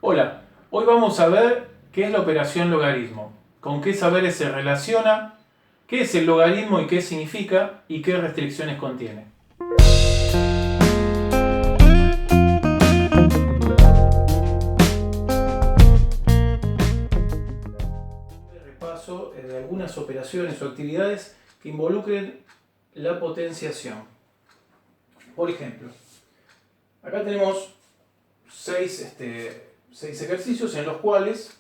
Hola, hoy vamos a ver qué es la operación logaritmo, con qué saberes se relaciona, qué es el logaritmo y qué significa y qué restricciones contiene. Repaso de algunas operaciones o actividades que involucren la potenciación. Por ejemplo, acá tenemos seis ejercicios en los cuales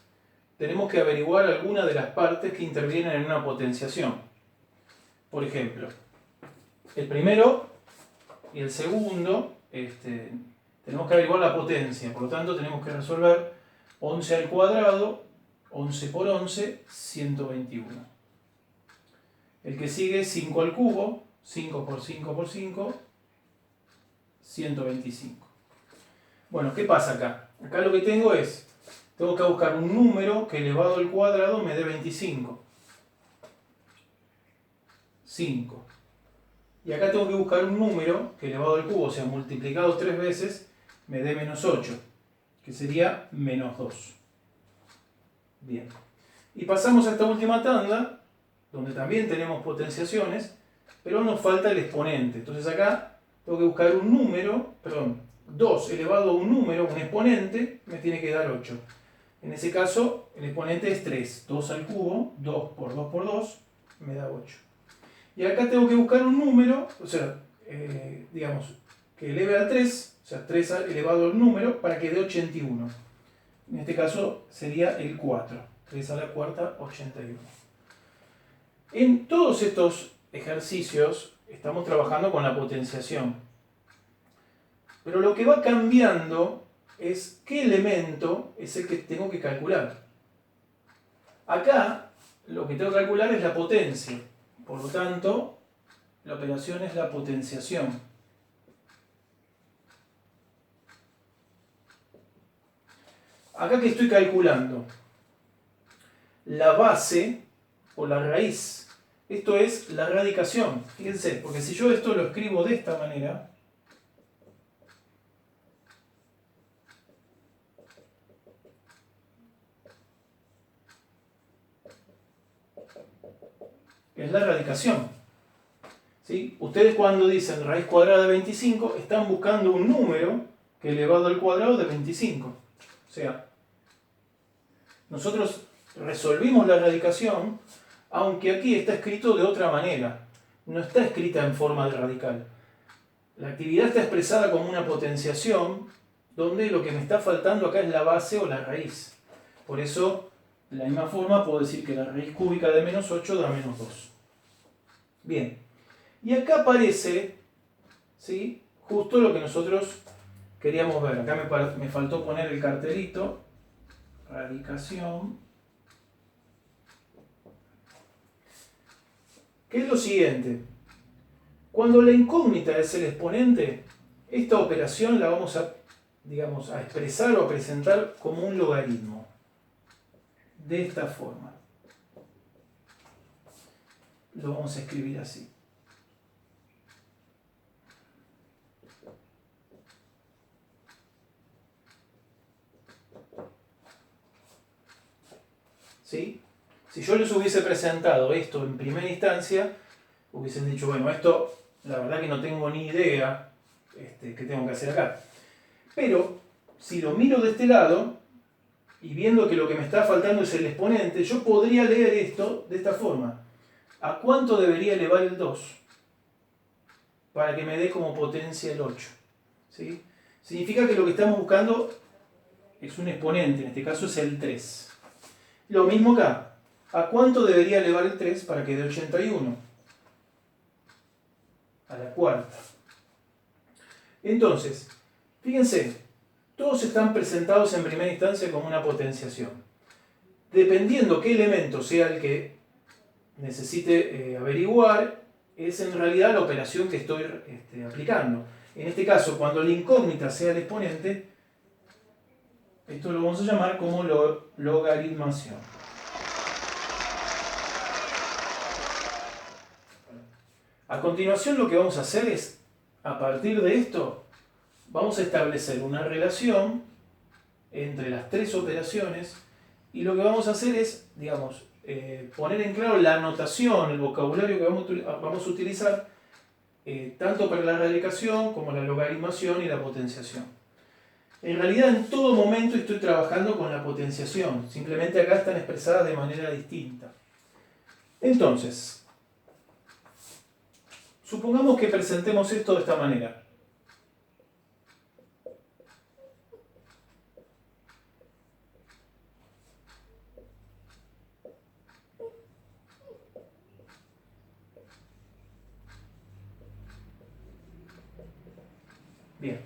tenemos que averiguar alguna de las partes que intervienen en una potenciación. Por ejemplo, el primero y el segundo tenemos que averiguar la potencia, por lo tanto tenemos que resolver 11 al cuadrado, 11 por 11, 121. El que sigue 5 al cubo, 5 por 5 por 5, 125. Bueno, ¿qué pasa acá? Acá lo que tengo que buscar un número que elevado al cuadrado me dé 25. 5. Y acá tengo que buscar un número que elevado al cubo, o sea, multiplicado 3 veces, me dé menos 8, que sería menos 2. Bien. Y pasamos a esta última tanda, donde también tenemos potenciaciones, pero nos falta el exponente. Entonces acá tengo que buscar un número, 2 elevado a un número, un exponente, me tiene que dar 8. En ese caso, el exponente es 3. 2 al cubo, 2 por 2 por 2, me da 8. Y acá tengo que buscar un número, o sea, digamos, que eleve al 3, o sea, 3 elevado al número, para que dé 81. En este caso sería el 4. 3 a la cuarta, 81. En todos estos ejercicios estamos trabajando con la potenciación. Pero lo que va cambiando es qué elemento es el que tengo que calcular. Acá lo que tengo que calcular es la potencia. Por lo tanto, la operación es la potenciación. Acá que estoy calculando la base o la raíz. Esto es la radicación. Fíjense, porque si yo esto lo escribo de esta manera, es la radicación. ¿Sí? Ustedes cuando dicen raíz cuadrada de 25, están buscando un número que elevado al cuadrado de 25. O sea, nosotros resolvimos la radicación, aunque aquí está escrito de otra manera. No está escrita en forma de radical. La actividad está expresada como una potenciación, donde lo que me está faltando acá es la base o la raíz. Por eso, de la misma forma, puedo decir que la raíz cúbica de menos 8 da menos 2. Bien. Y acá aparece, ¿sí?, justo lo que nosotros queríamos ver. Acá me faltó poner el cartelito. Radicación. ¿Qué es lo siguiente? Cuando la incógnita es el exponente, esta operación la vamos a, a expresar o a presentar como un logaritmo. De esta forma. Lo vamos a escribir así. ¿Sí? Si yo les hubiese presentado esto en primera instancia, hubiesen dicho, bueno, esto la verdad que no tengo ni idea qué tengo que hacer acá. Pero si lo miro de este lado, y viendo que lo que me está faltando es el exponente, yo podría leer esto de esta forma. ¿A cuánto debería elevar el 2? Para que me dé como potencia el 8. ¿Sí? Significa que lo que estamos buscando es un exponente, en este caso es el 3. Lo mismo acá. ¿A cuánto debería elevar el 3 para que dé 81? A la cuarta. Entonces, fíjense, todos están presentados en primera instancia como una potenciación. Dependiendo qué elemento sea el que necesite averiguar, es en realidad la operación que estoy aplicando. En este caso, cuando la incógnita sea el exponente, esto lo vamos a llamar como logaritmación. A continuación lo que vamos a hacer es, a partir de esto, vamos a establecer una relación entre las tres operaciones y lo que vamos a hacer es, digamos, poner en claro la notación, el vocabulario que vamos a utilizar tanto para la radicación como la logaritmación y la potenciación. En realidad en todo momento estoy trabajando con la potenciación, simplemente acá están expresadas de manera distinta. Entonces, supongamos que presentemos esto de esta manera. Bien.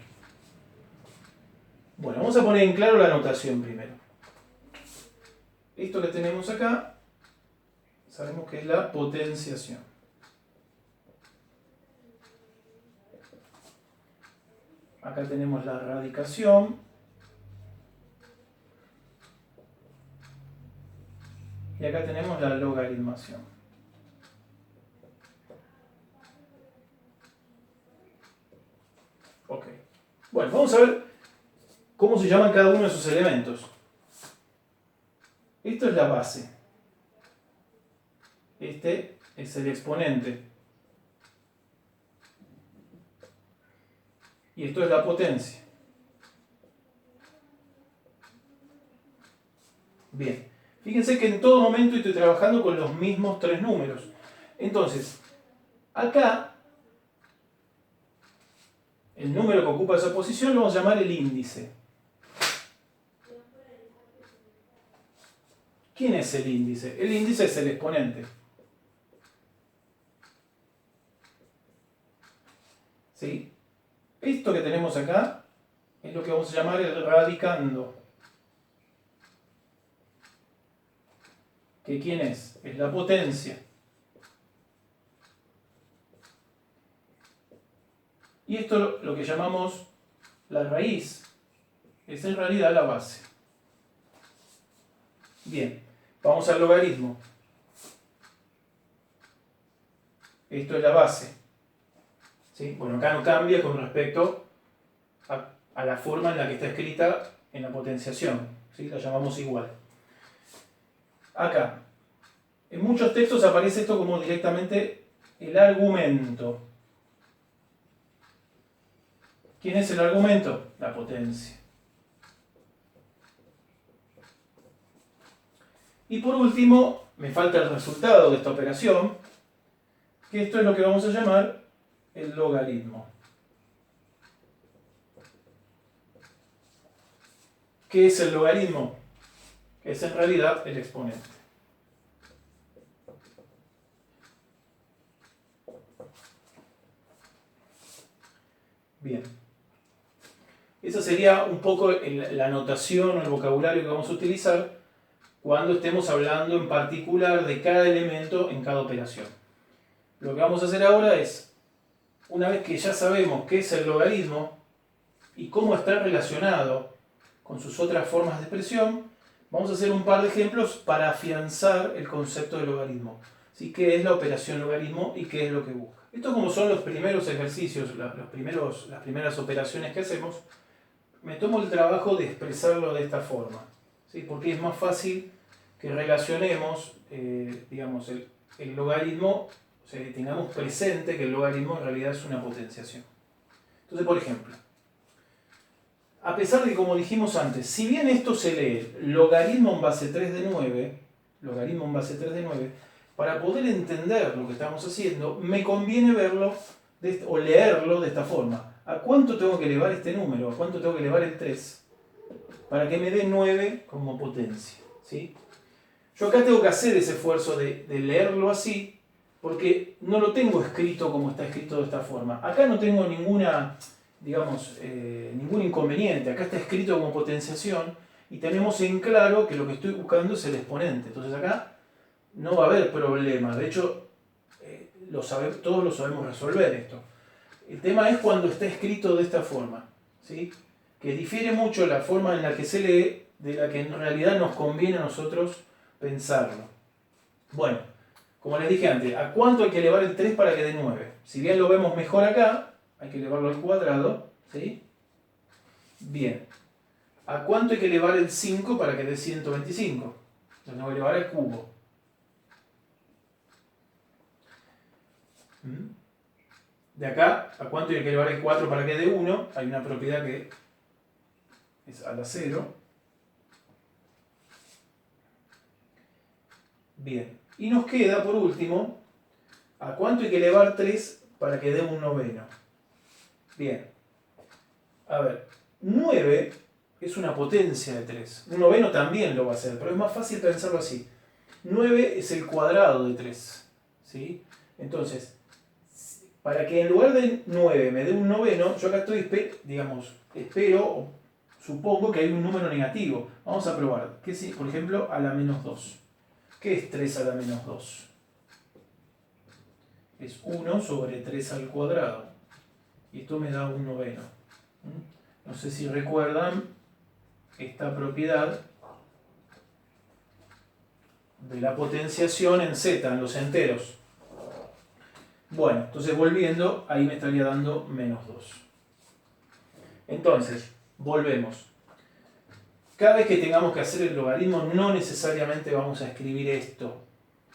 Bueno, vamos a poner en claro la notación primero. Esto que tenemos acá, sabemos que es la potenciación. Acá tenemos la radicación. Y acá tenemos la logaritmación. Ok. Bueno, vamos a ver cómo se llaman cada uno de esos elementos. Esto es la base. Este es el exponente. Y esto es la potencia. Bien. Fíjense que en todo momento estoy trabajando con los mismos tres números. Entonces, acá, el número que ocupa esa posición lo vamos a llamar el índice. ¿Quién es el índice? El índice es el exponente. ¿Sí? Esto que tenemos acá es lo que vamos a llamar el radicando. ¿Que quién es? Es la potencia. Y esto lo que llamamos la raíz es en realidad la base. Bien, vamos al logaritmo. Esto es la base. ¿Sí? Bueno, acá no cambia con respecto a la forma en la que está escrita en la potenciación. ¿Sí? La llamamos igual. Acá, en muchos textos aparece esto como directamente el argumento. ¿Quién es el argumento? La potencia. Y por último, me falta el resultado de esta operación, que esto es lo que vamos a llamar el logaritmo. ¿Qué es el logaritmo? Es en realidad el exponente. Bien. Esa sería un poco la notación o el vocabulario que vamos a utilizar cuando estemos hablando en particular de cada elemento en cada operación. Lo que vamos a hacer ahora es, una vez que ya sabemos qué es el logaritmo y cómo está relacionado con sus otras formas de expresión, vamos a hacer un par de ejemplos para afianzar el concepto de logaritmo. ¿Sí? ¿Qué es la operación logaritmo y qué es lo que busca? Esto como son los primeros ejercicios, las primeras operaciones que hacemos, me tomo el trabajo de expresarlo de esta forma. ¿Sí? Porque es más fácil que relacionemos digamos, el logaritmo, o sea, que tengamos presente que el logaritmo en realidad es una potenciación. Entonces, por ejemplo, a pesar de que, como dijimos antes, si bien esto se lee logaritmo en base 3 de 9, para poder entender lo que estamos haciendo, me conviene verlo o leerlo de esta forma. ¿A cuánto tengo que elevar este número? ¿A cuánto tengo que elevar el 3? Para que me dé 9 como potencia. ¿Sí? Yo acá tengo que hacer ese esfuerzo de leerlo así, porque no lo tengo escrito como está escrito de esta forma. Acá no tengo ninguna, digamos, ningún inconveniente. Acá está escrito como potenciación y tenemos en claro que lo que estoy buscando es el exponente. Entonces acá no va a haber problema. De hecho, todos lo sabemos resolver esto. El tema es cuando está escrito de esta forma, ¿sí? Que difiere mucho la forma en la que se lee de la que en realidad nos conviene a nosotros pensarlo. Bueno, como les dije antes, ¿a cuánto hay que elevar el 3 para que dé 9? Si bien lo vemos mejor acá, hay que elevarlo al cuadrado, ¿sí? Bien. ¿A cuánto hay que elevar el 5 para que dé 125? Entonces tengo que elevar al cubo. De acá, ¿a cuánto hay que elevar el 4 para que dé 1? Hay una propiedad que es a la 0. Bien. Y nos queda, por último, ¿a cuánto hay que elevar 3 para que dé un noveno? Bien. A ver, 9 es una potencia de 3. Un noveno también lo va a hacer, pero es más fácil pensarlo así. 9 es el cuadrado de 3. ¿Sí? Entonces, para que en lugar de 9 me dé un noveno, yo acá estoy, espero o supongo que hay un número negativo. Vamos a probar. ¿Qué si, por ejemplo, a la menos 2? ¿Qué es 3 a la menos 2? Es 1 sobre 3 al cuadrado. Y esto me da un noveno. No sé si recuerdan esta propiedad de la potenciación en z, en los enteros. Bueno, entonces volviendo, ahí me estaría dando menos 2. Entonces, volvemos. Cada vez que tengamos que hacer el logaritmo, no necesariamente vamos a escribir esto,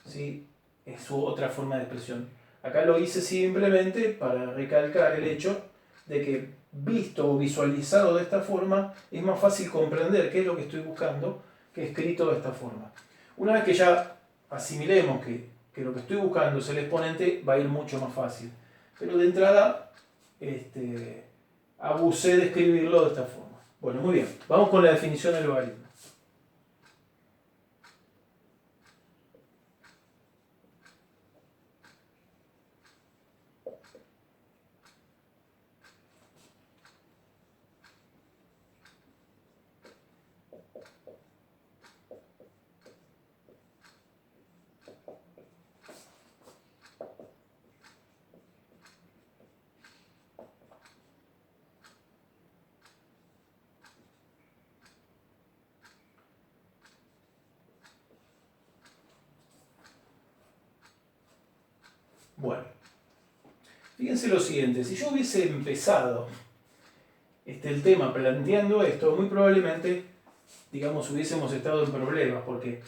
¿sí? Es otra forma de expresión. Acá lo hice simplemente para recalcar el hecho de que visto o visualizado de esta forma, es más fácil comprender qué es lo que estoy buscando que escrito de esta forma. Una vez que ya asimilemos que lo que estoy buscando es el exponente, va a ir mucho más fácil. Pero de entrada, abusé de escribirlo de esta forma. Bueno, muy bien. Vamos con la definición del logaritmo. Bueno, fíjense lo siguiente, si yo hubiese empezado el tema planteando esto, muy probablemente, hubiésemos estado en problemas, porque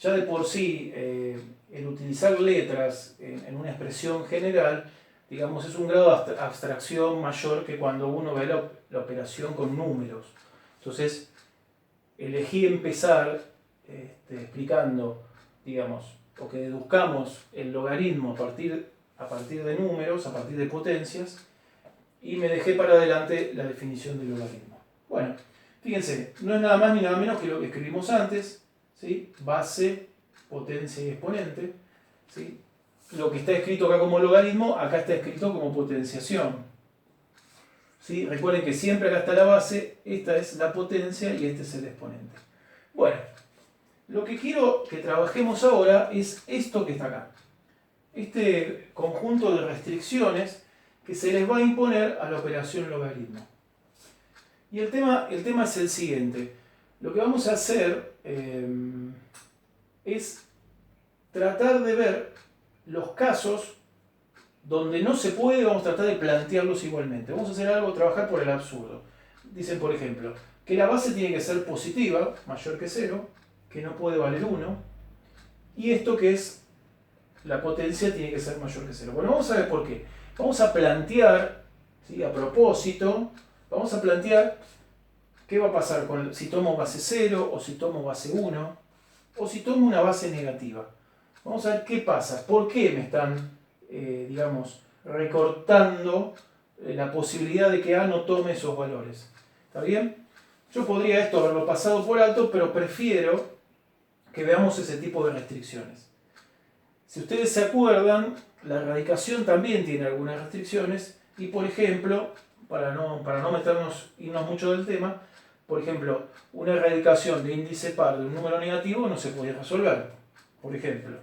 ya de por sí el utilizar letras en una expresión general, es un grado de abstracción mayor que cuando uno ve la operación con números. Entonces, elegí empezar explicando, o que deduzcamos el logaritmo a partir de números, a partir de potencias, y me dejé para adelante la definición del logaritmo. Bueno, fíjense, no es nada más ni nada menos que lo que escribimos antes, ¿sí? Base, potencia y exponente, ¿sí? Lo que está escrito acá como logaritmo, acá está escrito como potenciación. ¿Sí? Recuerden que siempre acá está la base, esta es la potencia y este es el exponente. Bueno, lo que quiero que trabajemos ahora es esto que está acá. Este conjunto de restricciones que se les va a imponer a la operación logaritmo. Y el tema es el siguiente. Lo que vamos a hacer es tratar de ver los casos donde no se puede, vamos a tratar de plantearlos igualmente. Vamos a hacer algo, trabajar por el absurdo. Dicen, por ejemplo, que la base tiene que ser positiva, mayor que 0, que no puede valer 1, y esto que es la potencia tiene que ser mayor que 0. Bueno, vamos a ver por qué. Vamos a plantear, ¿sí? A propósito, vamos a plantear qué va a pasar si tomo base 0, o si tomo base 1, o si tomo una base negativa. Vamos a ver qué pasa, por qué me están, recortando la posibilidad de que A no tome esos valores. ¿Está bien? Yo podría esto haberlo pasado por alto, pero prefiero que veamos ese tipo de restricciones. Si ustedes se acuerdan, la erradicación también tiene algunas restricciones y, por ejemplo, para no irnos mucho del tema, por ejemplo, una erradicación de índice par de un número negativo no se puede resolver. Por ejemplo,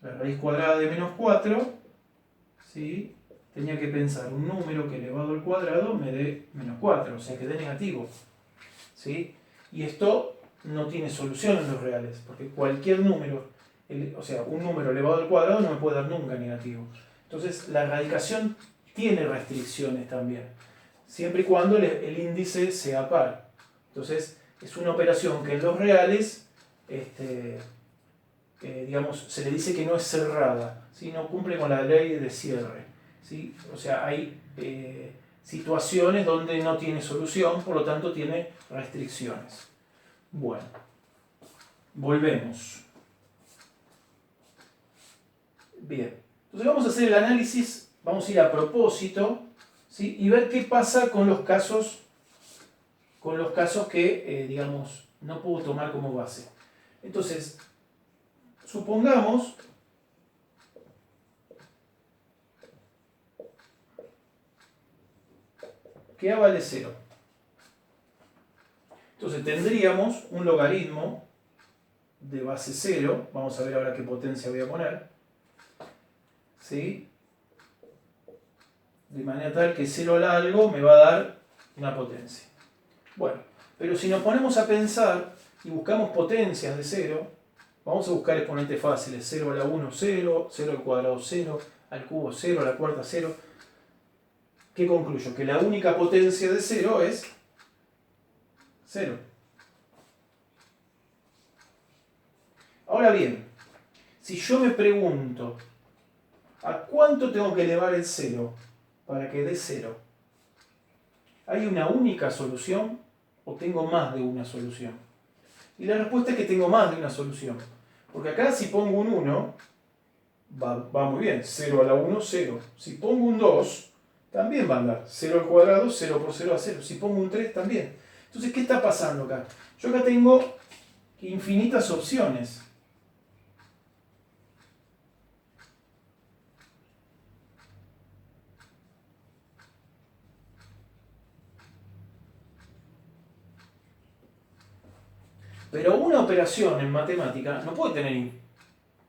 la raíz cuadrada de menos 4, ¿sí? Tenía que pensar un número que elevado al cuadrado me dé menos 4, o sea que dé negativo. ¿Sí? Y esto no tiene solución en los reales, porque cualquier número, un número elevado al cuadrado no me puede dar nunca negativo. Entonces la erradicación tiene restricciones también. siempre y cuando el índice sea par. Entonces, es una operación que en los reales, digamos, se le dice que no es cerrada, ¿sí? No cumple con la ley de cierre, ¿sí? O sea, hay situaciones donde no tiene solución, por lo tanto tiene restricciones. Bueno, volvemos. Bien, entonces vamos a hacer el análisis, vamos a ir a propósito, ¿sí? Y ver qué pasa con los casos que, digamos, no puedo tomar como base. Entonces, supongamos que A vale 0. Entonces tendríamos un logaritmo de base 0, vamos a ver ahora qué potencia voy a poner, ¿sí? De manera tal que 0 al algo me va a dar una potencia. Bueno, pero si nos ponemos a pensar y buscamos potencias de 0, vamos a buscar exponentes fáciles, 0 a la 1, 0, 0 al cuadrado, 0, al cubo, 0, a la cuarta, 0. ¿Qué concluyo? Que la única potencia de 0 es 0. Ahora bien, si yo me pregunto, ¿a cuánto tengo que elevar el 0 para que dé 0? ¿Hay una única solución o tengo más de una solución? Y la respuesta es que tengo más de una solución. Porque acá si pongo un 1, va muy bien. 0 a la 1, 0. Si pongo un 2, también va a andar. 0 al cuadrado, 0 por 0 a 0. Si pongo un 3, también. Entonces, ¿qué está pasando acá? Yo acá tengo infinitas opciones. Pero una operación en matemática no puede tener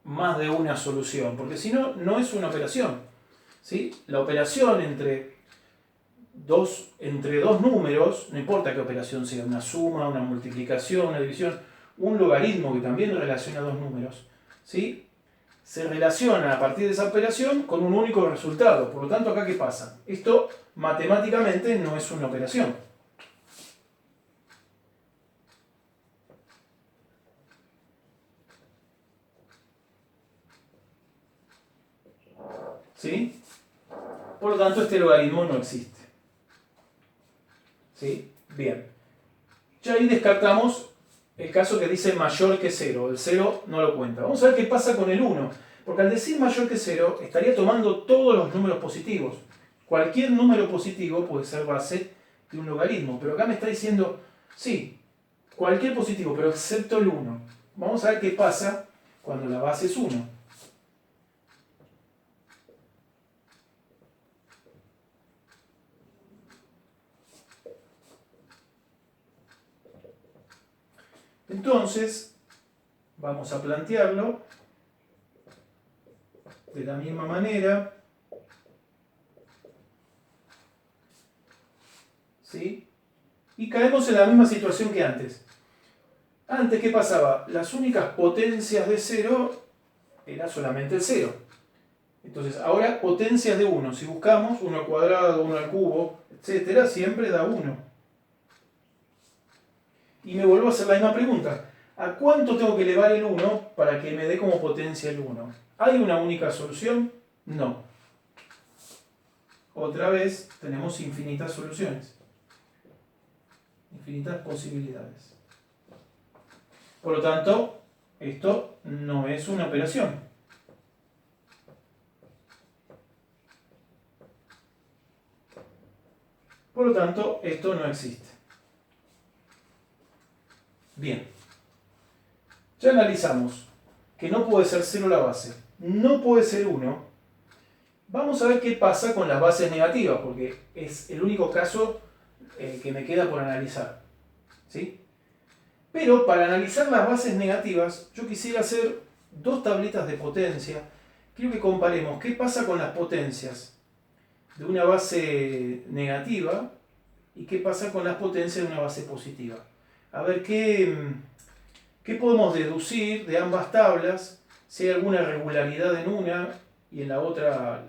más de una solución, porque si no, no es una operación, ¿sí? La operación entre dos números, no importa qué operación sea, una suma, una multiplicación, una división, un logaritmo que también relaciona dos números, ¿sí? Se relaciona a partir de esa operación con un único resultado. Por lo tanto, ¿acá qué pasa? Esto matemáticamente no es una operación. ¿Sí? Por lo tanto, este logaritmo no existe. ¿Sí? Bien. Ya ahí descartamos el caso que dice mayor que 0. El 0 no lo cuenta. Vamos a ver qué pasa con el 1. Porque al decir mayor que 0, estaría tomando todos los números positivos. Cualquier número positivo puede ser base de un logaritmo. Pero acá me está diciendo, sí, cualquier positivo, pero excepto el 1. Vamos a ver qué pasa cuando la base es 1. Entonces, vamos a plantearlo de la misma manera. ¿Sí? Y caemos en la misma situación que antes. Antes, ¿qué pasaba? Las únicas potencias de 0 era solamente el 0. Entonces, ahora potencias de 1. Si buscamos 1 al cuadrado, 1 al cubo, etc., siempre da 1. Y me vuelvo a hacer la misma pregunta. ¿A cuánto tengo que elevar el 1 para que me dé como potencia el 1? ¿Hay una única solución? No. Otra vez tenemos infinitas soluciones. Infinitas posibilidades. Por lo tanto, esto no es una operación. Por lo tanto, esto no existe. Bien. Ya analizamos que no puede ser 0 la base, no puede ser 1. Vamos a ver qué pasa con las bases negativas, porque es el único caso que me queda por analizar. ¿Sí? Pero para analizar las bases negativas, yo quisiera hacer dos tabletas de potencia. Quiero que comparemos qué pasa con las potencias de una base negativa y qué pasa con las potencias de una base positiva. A ver qué podemos deducir de ambas tablas, si hay alguna regularidad en una y en la otra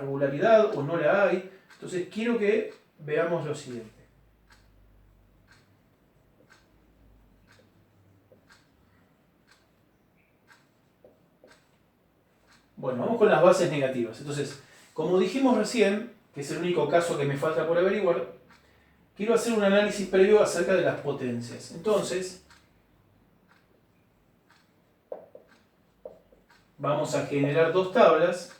regularidad o no la hay. Entonces quiero que veamos lo siguiente. Bueno, vamos con las bases negativas. Entonces, como dijimos recién, que es el único caso que me falta por averiguar, quiero hacer un análisis previo acerca de las potencias. Entonces, vamos a generar dos tablas.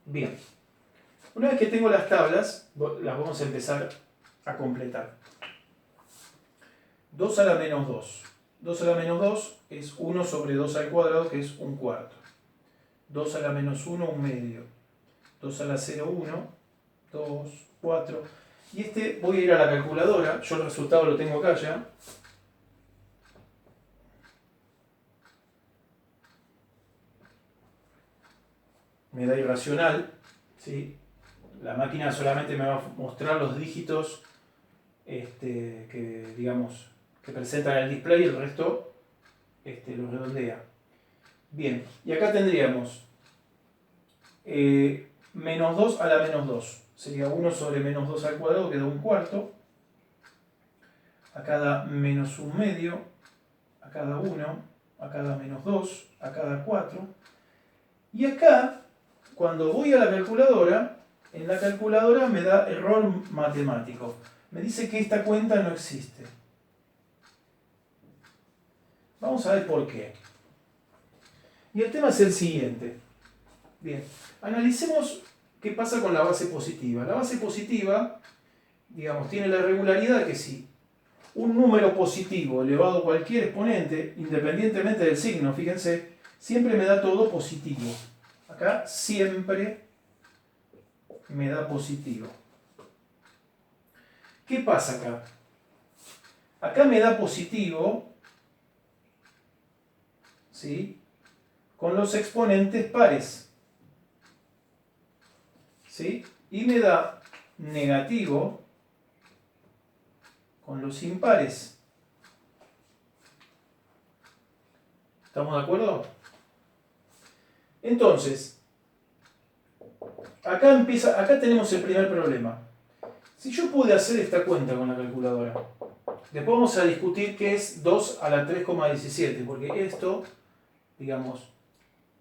Bien, una vez que tengo las tablas, las vamos a empezar a completar. 2 a la menos 2. 2 a la menos 2 es 1 sobre 2 al cuadrado, que es un cuarto. 2 a la menos 1, un medio. 2 a la 0, 1. 2, 4. Y este voy a ir a la calculadora. Yo el resultado lo tengo acá ya. Me da irracional, ¿sí? La máquina solamente me va a mostrar los dígitos que, digamos, que presentan el display y el resto los redondea. Bien, y acá tendríamos menos 2 a la menos 2. Sería 1 sobre menos 2 al cuadrado, que da un cuarto. Acá da menos un medio, acá da 1, acá da menos 2, acá da 4. Y acá, cuando voy a la calculadora, en la calculadora me da error matemático. Me dice que esta cuenta no existe. Vamos a ver por qué. Y el tema es el siguiente. Bien, analicemos qué pasa con la base positiva. La base positiva, digamos, tiene la regularidad que si un número positivo elevado a cualquier exponente, independientemente del signo, fíjense, siempre me da todo positivo. Acá siempre me da positivo. ¿Qué pasa acá? Acá me da positivo, ¿sí?, con los exponentes pares, ¿sí?, y me da negativo con los impares. ¿Estamos de acuerdo? Entonces, acá tenemos el primer problema. Si yo pude hacer esta cuenta con la calculadora, después vamos a discutir qué es 2 a la 3,17, porque esto, digamos,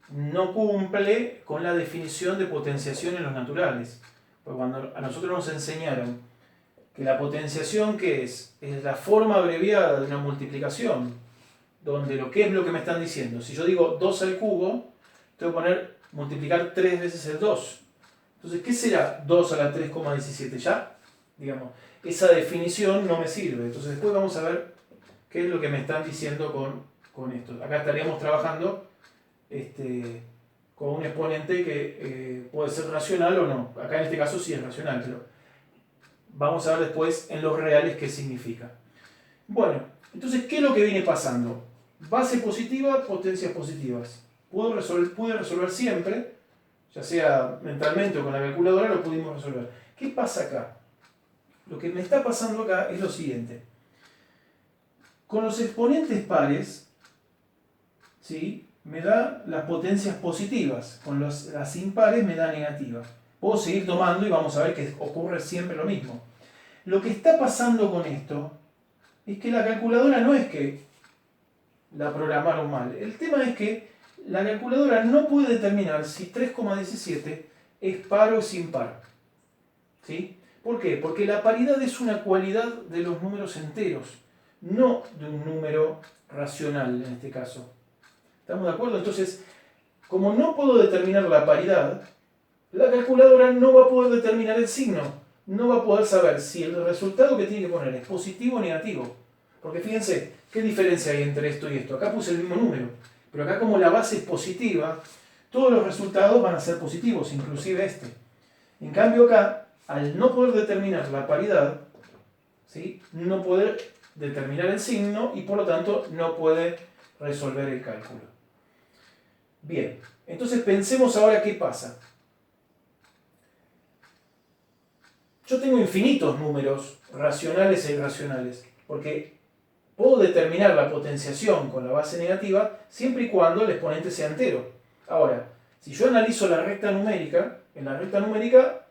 no cumple con la definición de potenciación en los naturales. Porque cuando a nosotros nos enseñaron que la potenciación, ¿qué es? Es la forma abreviada de una multiplicación, donde lo que me están diciendo, si yo digo 2 al cubo, tengo que multiplicar 3 veces el 2. Entonces, ¿qué será 2 a la 3,17? Ya, digamos, esa definición no me sirve. Entonces, después vamos a ver qué es lo que me están diciendo con esto. Acá estaríamos trabajando con un exponente que puede ser racional o no. Acá en este caso sí es racional, pero vamos a ver después en los reales qué significa. Bueno, entonces, ¿qué es lo que viene pasando? Base positiva, potencias positivas. Pude resolver siempre, ya sea mentalmente o con la calculadora, lo pudimos resolver. ¿Qué pasa acá? Lo que me está pasando acá es lo siguiente. Con los exponentes pares, ¿sí?, me da las potencias positivas. Con las impares me da negativas. Puedo seguir tomando y vamos a ver que ocurre siempre lo mismo. Lo que está pasando con esto es que la calculadora no es que la programaron mal. El tema es que la calculadora no puede determinar si 3,17 es par o es impar. ¿Sí? ¿Por qué? Porque la paridad es una cualidad de los números enteros, no de un número racional en este caso. ¿Estamos de acuerdo? Entonces, como no puedo determinar la paridad, la calculadora no va a poder determinar el signo. No va a poder saber si el resultado que tiene que poner es positivo o negativo. Porque fíjense, ¿qué diferencia hay entre esto y esto? Acá puse el mismo número, pero acá como la base es positiva, todos los resultados van a ser positivos, inclusive este. En cambio acá, al no poder determinar la paridad, ¿sí? No puede determinar el signo y por lo tanto no puede resolver el cálculo. Bien, entonces pensemos ahora qué pasa. Yo tengo infinitos números racionales e irracionales, porque puedo determinar la potenciación con la base negativa siempre y cuando el exponente sea entero. Ahora, si yo analizo la recta numérica, en la recta numérica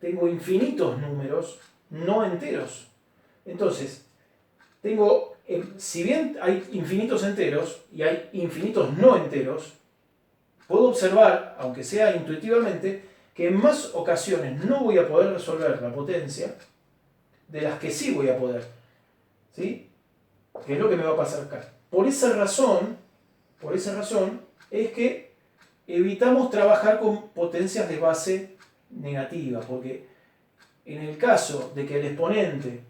tengo infinitos números no enteros. Entonces, si bien hay infinitos enteros y hay infinitos no enteros, puedo observar, aunque sea intuitivamente, que en más ocasiones no voy a poder resolver la potencia de las que sí voy a poder. ¿Sí? Que es lo que me va a pasar acá. Por esa razón es que evitamos trabajar con potencias de base negativa, porque en el caso de que el exponente,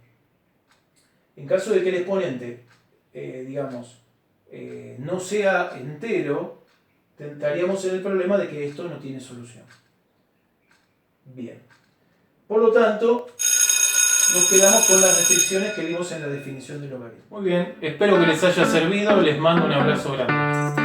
no sea entero, estaríamos en el problema de que esto no tiene solución. Bien. Por lo tanto, nos quedamos con las restricciones que vimos en la definición del logaritmo. Muy bien, espero que les haya servido, les mando un abrazo grande.